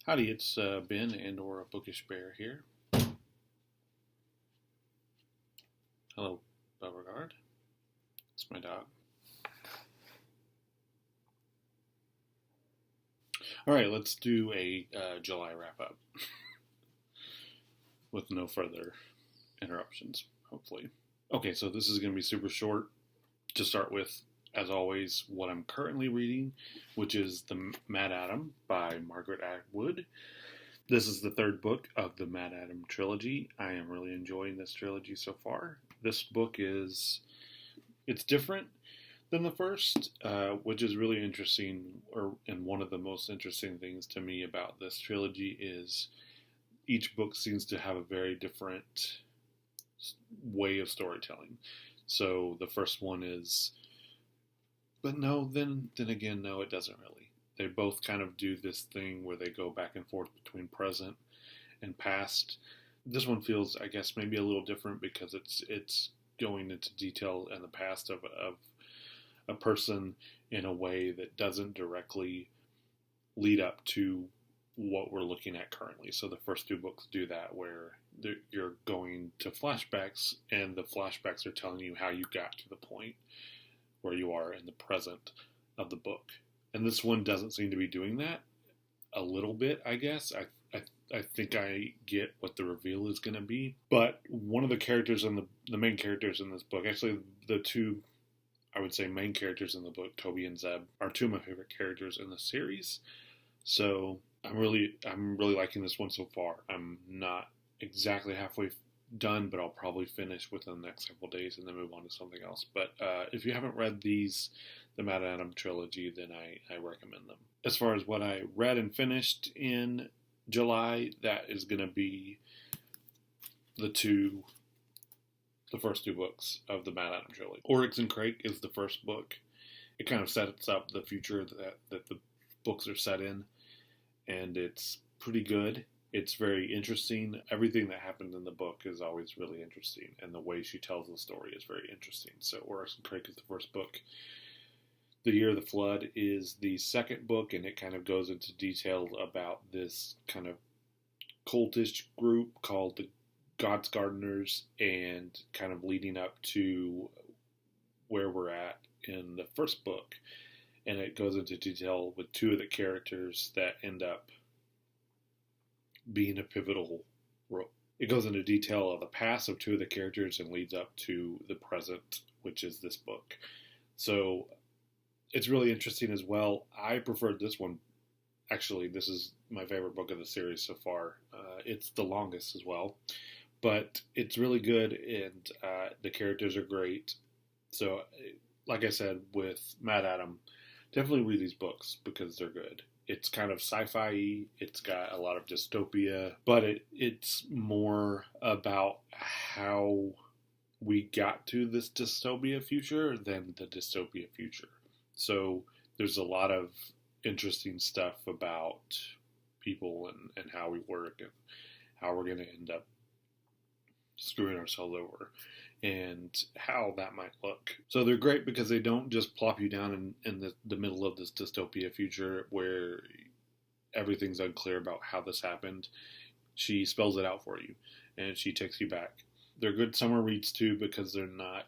Howdy, it's Ben and/or a Bookish Bear here. Hello, Beauregard. It's my dog. All right, let's do a July wrap-up with no further interruptions, hopefully. Okay, so this is going to be super short. To start with, as always, what I'm currently reading, which is the MaddAddam by Margaret Atwood. This is the third book of the MaddAddam trilogy. I am really enjoying this trilogy so far. This book it's different than the first, which is really interesting, and one of the most interesting things to me about this trilogy is each book seems to have a very different way of storytelling. So the first one is, but no, then again, no, it doesn't really. They both kind of do this thing where they go back and forth between present and past. This one feels, I guess, maybe a little different because it's going into detail in the past of a person in a way that doesn't directly lead up to what we're looking at currently. So the first two books do that, where you're going to flashbacks, and the flashbacks are telling you how you got to the point where you are in the present of the book. And this one doesn't seem to be doing that. A little bit, I guess. I think I get what the reveal is going to be. But one of the characters the main characters in this book, actually the two, I would say, main characters in the book, Toby and Zeb, are two of my favorite characters in the series. So I'm really liking this one so far. I'm not exactly halfway done, but I'll probably finish within the next couple days and then move on to something else. But if you haven't read the MaddAddam trilogy, then I recommend them. As far as what I read and finished in July, that is going to be the first two books of the MaddAddam trilogy. Oryx and Crake is the first book. It kind of sets up the future that the books are set in, and it's pretty good. It's very interesting. Everything that happened in the book is always really interesting, and the way she tells the story is very interesting. So Oryx and Crake is the first book. The Year of the Flood is the second book, and it kind of goes into detail about this kind of cultish group called the God's Gardeners, and kind of leading up to where we're at in the first book. And it goes into detail with two of the characters that end up being a pivotal role. It goes into detail of the past of two of the characters and leads up to the present, which is this book. So it's really interesting as well. I preferred this one. Actually, this is my favorite book of the series so far. It's the longest as well, but it's really good, and the characters are great. So, like I said, with MaddAddam, definitely read these books because they're good. It's kind of sci-fi-y. It's got a lot of dystopia, but it's more about how we got to this dystopia future than the dystopia future. So there's a lot of interesting stuff about people and how we work and how we're going to end up screwing ourselves over and how that might look. So they're great because they don't just plop you down in the middle of this dystopia future where everything's unclear about how this happened. She spells it out for you, and she takes you back. They're good summer reads too because they're not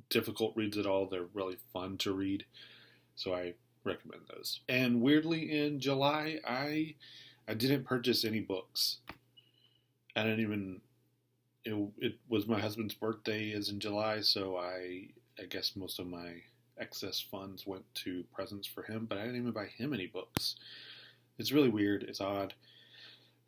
difficult reads at all. They're really fun to read. So I recommend those. And weirdly, in July, I didn't purchase any books. I didn't even... It was my husband's birthday is in July, so I guess most of my excess funds went to presents for him, but I didn't even buy him any books. It's really weird. It's odd.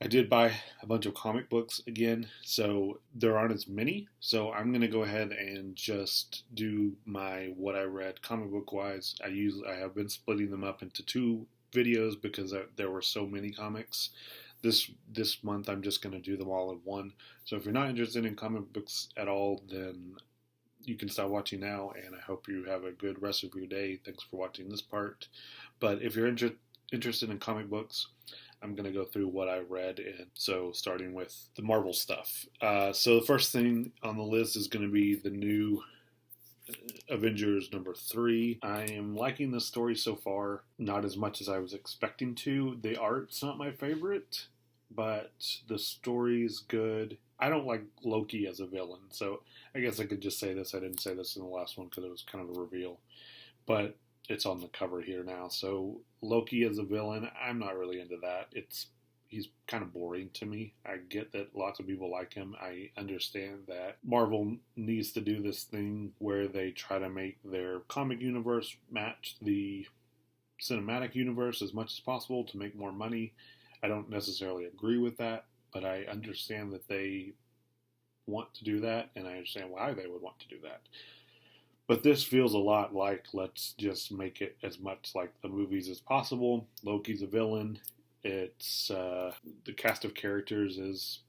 I did buy a bunch of comic books again, so there aren't as many. So I'm going to go ahead and just do my what I read comic book wise. I have been splitting them up into two videos because there were so many comics. This month I'm just going to do them all in one. So if you're not interested in comic books at all, then you can stop watching now, and I hope you have a good rest of your day. Thanks for watching this part. But if you're interested in comic books, I'm going to go through what I read, and so starting with the Marvel stuff. So the first thing on the list is going to be the new Avengers number 3. I am liking the story so far, not as much as I was expecting to. The art's not my favorite, but the story's good. I don't like Loki as a villain, so I guess I could just say this. I didn't say this in the last one because it was kind of a reveal, but it's on the cover here now. So Loki as a villain, I'm not really into that. He's kind of boring to me. I get that lots of people like him. I understand that Marvel needs to do this thing where they try to make their comic universe match the cinematic universe as much as possible to make more money. I don't necessarily agree with that, but I understand that they want to do that, and I understand why they would want to do that. But this feels a lot like, let's just make it as much like the movies as possible. Loki's a villain. It's the cast of characters is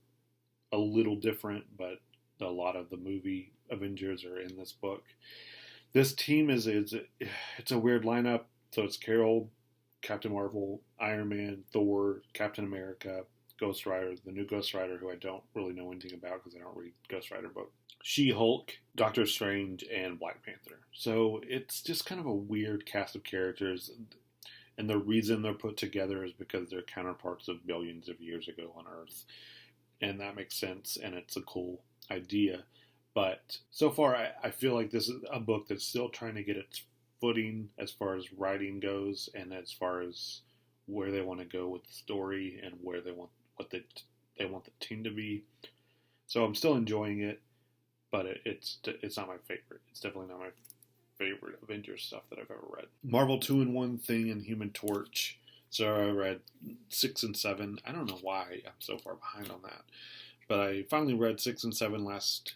a little different, but a lot of the movie Avengers are in this book. This team it's a weird lineup. So it's Carol, Captain Marvel, Iron Man, Thor, Captain America, Ghost Rider, the new Ghost Rider, who I don't really know anything about because I don't read Ghost Rider books. She-Hulk, Doctor Strange, and Black Panther. So it's just kind of a weird cast of characters. And the reason they're put together is because they're counterparts of billions of years ago on Earth. And that makes sense, and it's a cool idea. But so far, I feel like this is a book that's still trying to get its footing as far as writing goes, and as far as where they want to go with the story and where they want they want the team to be. So I'm still enjoying it, but it's not my favorite. It's definitely not my favorite Avengers stuff that I've ever read. Marvel 2-in-1 Thing and Human Torch. So I read 6 and 7. I don't know why I'm so far behind on that, but I finally read 6 and 7 last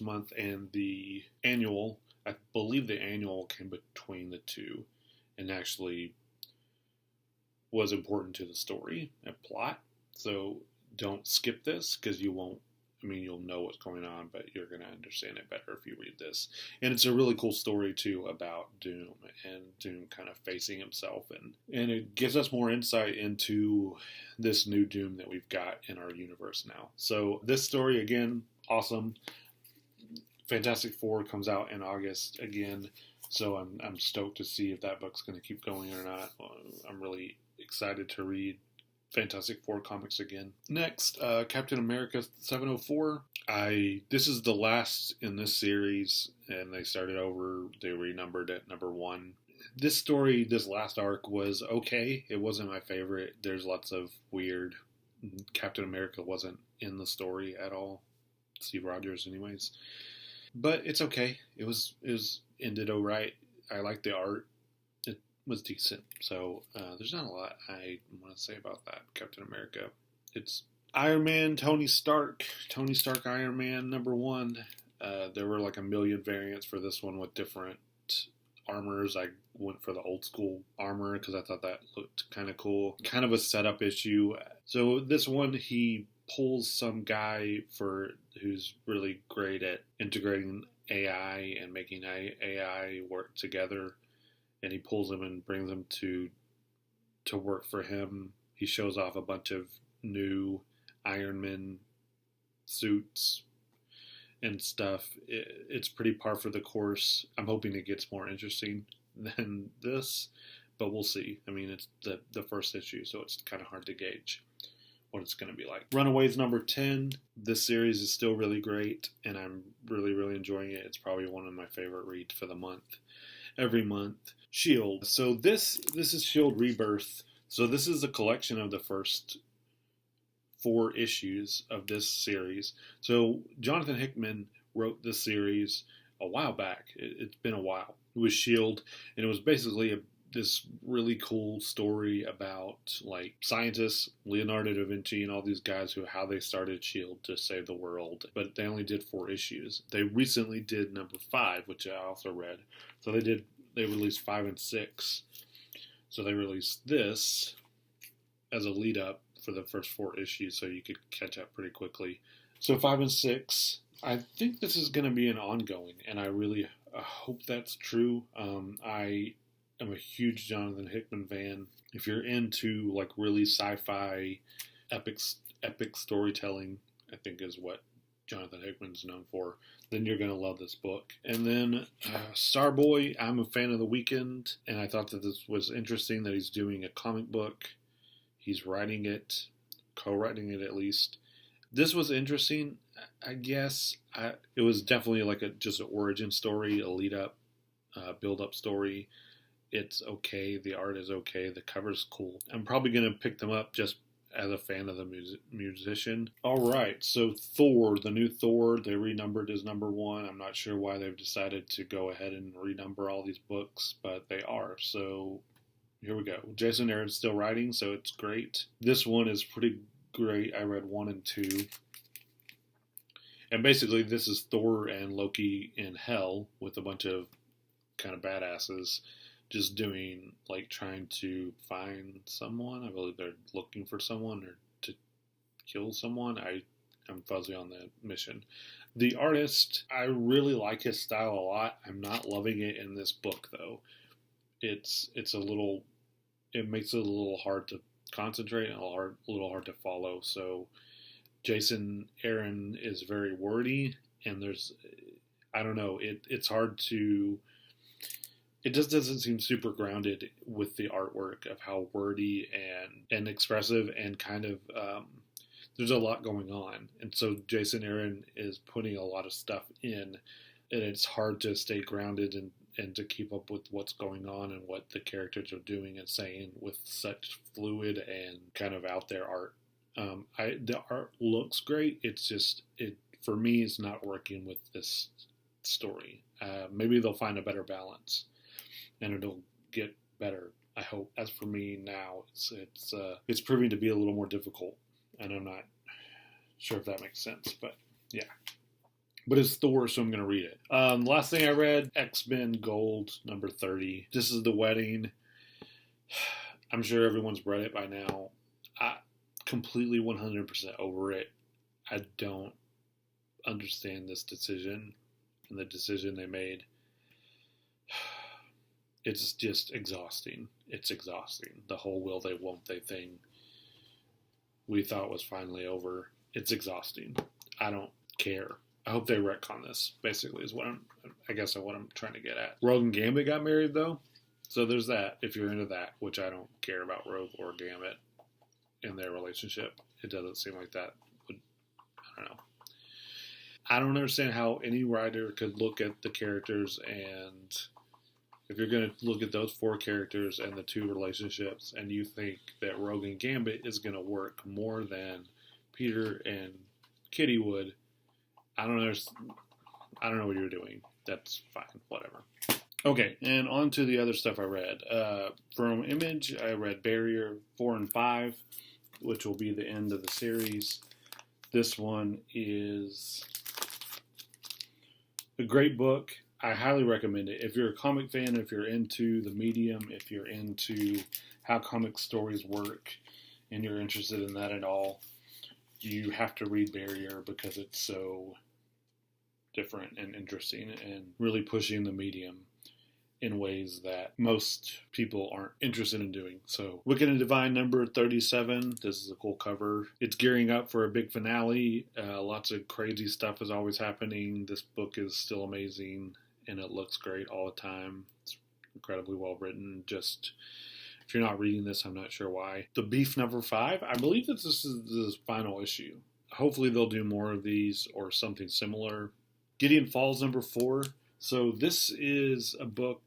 month, and the annual. I believe the annual came between the two, and actually was important to the story and plot. So don't skip this because you won't. I mean, you'll know what's going on, but you're going to understand it better if you read this. And it's a really cool story, too, about Doom and Doom kind of facing himself. And it gives us more insight into this new Doom that we've got in our universe now. So this story, again, awesome. Fantastic Four comes out in August again. So I'm stoked to see if that book's going to keep going or not. I'm really excited to read Fantastic Four comics again. Next, Captain America 704. This is the last in this series, and they started over. They renumbered at number 1. This story, this last arc, was okay. It wasn't my favorite. There's lots of weird. Captain America wasn't in the story at all. Steve Rogers, anyways. But it's okay. It was ended alright. I like the art. Was decent. So there's not a lot I want to say about that. Captain America. It's Iron Man, Tony Stark, Iron Man number 1. There were like a million variants for this one with different armors. I went for the old school armor because I thought that looked kind of cool. Kind of a setup issue. So this one, he pulls some guy who's really great at integrating AI and making AI work together. And he pulls him and brings him to work for him. He shows off a bunch of new Iron Man suits and stuff. It's pretty par for the course. I'm hoping it gets more interesting than this, but we'll see. I mean, it's the first issue, so it's kind of hard to gauge what it's going to be like. Runaways number 10. This series is still really great, and I'm really, really enjoying it. It's probably one of my favorite reads for the month. Every month. S.H.I.E.L.D. So this is S.H.I.E.L.D. Rebirth. So this is a collection of the first 4 issues of this series. So Jonathan Hickman wrote this series a while back. It's been a while. It was S.H.I.E.L.D. and it was basically this really cool story about like scientists, Leonardo da Vinci, and all these guys how they started S.H.I.E.L.D. to save the world. But they only did 4 issues. They recently did number 5, which I also read. So they released 5 and 6. So they released this as a lead up for the first 4 issues, so you could catch up pretty quickly. So 5 and 6. I think this is going to be an ongoing, and I really hope that's true. I am a huge Jonathan Hickman fan. If you're into like really sci-fi, epic storytelling, I think is what Jonathan Hickman's known for, then you're going to love this book. And then Starboy, I'm a fan of The Weeknd, and I thought that this was interesting that he's doing a comic book. He's writing it, co-writing it at least. This was interesting, I guess. It was definitely like just an origin story, a lead-up, build-up story. It's okay. The art is okay. The cover's cool. I'm probably going to pick them up just as a fan of the musician. All right, so Thor, the new Thor, they renumbered as #1. I'm not sure why they've decided to go ahead and renumber all these books, but they are. So here we go. Jason Aaron's still writing, so it's great. This one is pretty great. I read 1 and 2. And basically, this is Thor and Loki in hell with a bunch of kind of badasses just doing, like, trying to find someone. I believe they're looking for someone or to kill someone. I'm fuzzy on the mission. The artist, I really like his style a lot. I'm not loving it in this book, though. It makes it a little hard to concentrate and a little hard to follow. So Jason Aaron is very wordy, and I don't know, it's hard to... It just doesn't seem super grounded with the artwork of how wordy and expressive and kind of there's a lot going on. And so Jason Aaron is putting a lot of stuff in, and it's hard to stay grounded and to keep up with what's going on and what the characters are doing and saying with such fluid and kind of out there art. The art looks great. It's just, for me, it's not working with this story. Maybe they'll find a better balance, and it'll get better, I hope. As for me now, it's proving to be a little more difficult, and I'm not sure if that makes sense, but yeah. But it's Thor, so I'm going to read it. Last thing I read, X-Men Gold, number 30. This is The Wedding. I'm sure everyone's read it by now. I completely 100% over it. I don't understand this decision and the decision they made. It's just exhausting. It's exhausting. The whole will they, won't they thing we thought was finally over. It's exhausting. I don't care. I hope they retcon this, basically, is what I'm trying to get at. Rogue and Gambit got married, though. So there's that, if you're into that, which I don't care about Rogue or Gambit in their relationship. It doesn't seem like that would, I don't know. I don't understand how any writer could look at the characters, and if you're going to look at those 4 characters and the 2 relationships, and you think that Rogue and Gambit is going to work more than Peter and Kitty would, I don't know what you're doing. That's fine. Whatever. Okay, and on to the other stuff I read. From Image, I read Barrier 4 and 5, which will be the end of the series. This one is a great book. I highly recommend it. If you're a comic fan, if you're into the medium, if you're into how comic stories work, and you're interested in that at all, you have to read Barrier because it's so different and interesting and really pushing the medium in ways that most people aren't interested in doing. So, Wicked and Divine number 37. This is a cool cover. It's gearing up for a big finale. Lots of crazy stuff is always happening. This book is still amazing, and it looks great all the time. It's incredibly well written. Just, if you're not reading this, I'm not sure why. The Beef number 5. I believe that this is the final issue. Hopefully they'll do more of these or something similar. Gideon Falls number 4. So this is a book.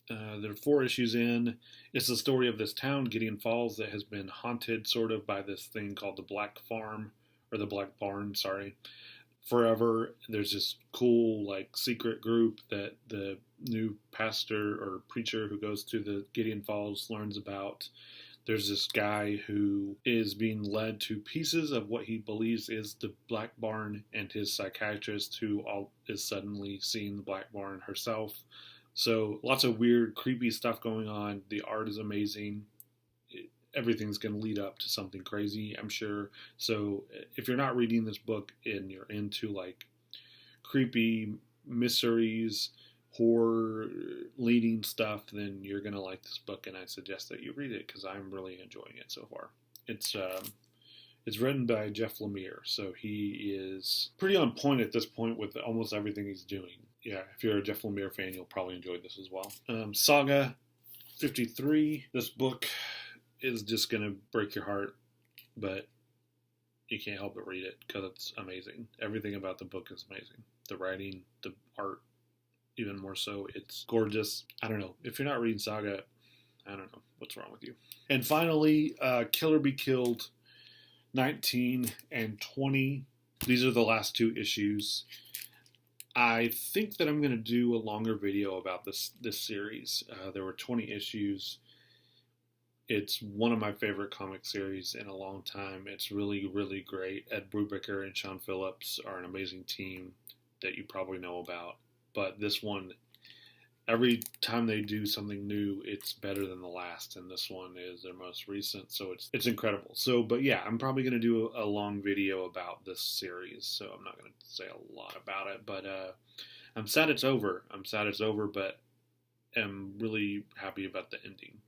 There are 4 issues in. It's the story of this town, Gideon Falls, that has been haunted sort of by this thing called the Black Farm, or the Black Barn, sorry, forever. There's this cool, like, secret group that the new pastor or preacher who goes to the Gideon Falls learns about. There's this guy who is being led to pieces of what he believes is the Black Barn, and his psychiatrist who is suddenly seeing the Black Barn herself. So lots of weird, creepy stuff going on. The art is amazing. Everything's going to lead up to something crazy, I'm sure. So if you're not reading this book and you're into like creepy mysteries, horror leading stuff, then you're going to like this book, and I suggest that you read it because I'm really enjoying it so far. It's written by Jeff Lemire, so he is pretty on point at this point with almost everything he's doing. Yeah, if you're a Jeff Lemire fan, you'll probably enjoy this as well. Saga 53. This book is just going to break your heart, but you can't help but read it because it's amazing. Everything about the book is amazing. The writing, the art, even more so. It's gorgeous. I don't know. If you're not reading Saga, I don't know what's wrong with you. And finally, Kill or Be Killed 19 and 20. These are the last two issues. I think that I'm going to do a longer video about this series. There were 20 issues. It's one of my favorite comic series in a long time. It's really, really great. Ed Brubaker and Sean Phillips are an amazing team that you probably know about. But this one, every time they do something new, it's better than the last. And this one is their most recent, so it's incredible. So, but yeah, I'm probably going to do a long video about this series. So I'm not going to say a lot about it. But I'm sad it's over. But I'm really happy about the ending.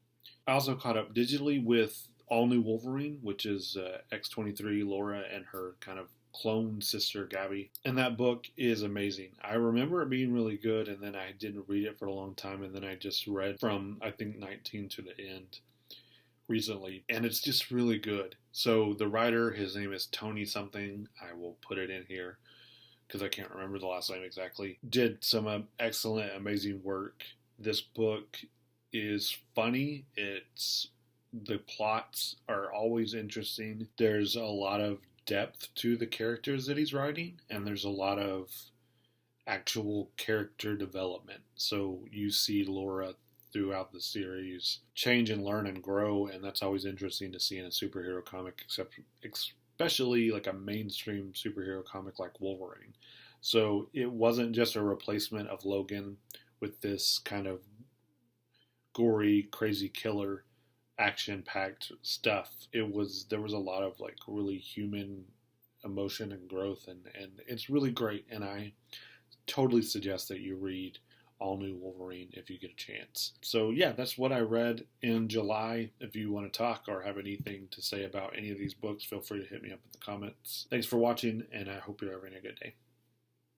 I also caught up digitally with All New Wolverine, which is X-23 Laura and her kind of clone sister Gabby. And that book is amazing. I remember it being really good, and then I didn't read it for a long time, and then I just read from, I think, 19 to the end recently, and it's just really good. So the writer, his name is Tony something. I will put it in here because I can't remember the last name exactly. Did some excellent, amazing work. This book is funny. The plots are always interesting. There's a lot of depth to the characters that he's writing, and there's a lot of actual character development. So you see Laura throughout the series change and learn and grow, and that's always interesting to see in a superhero comic, especially like a mainstream superhero comic like Wolverine. So it wasn't just a replacement of Logan with this kind of gory, crazy killer, action-packed stuff. There was a lot of like really human emotion and growth, and it's really great. And I totally suggest that you read All New Wolverine if you get a chance. So yeah, that's what I read in July. If you want to talk or have anything to say about any of these books, feel free to hit me up in the comments. Thanks for watching, and I hope you're having a good day.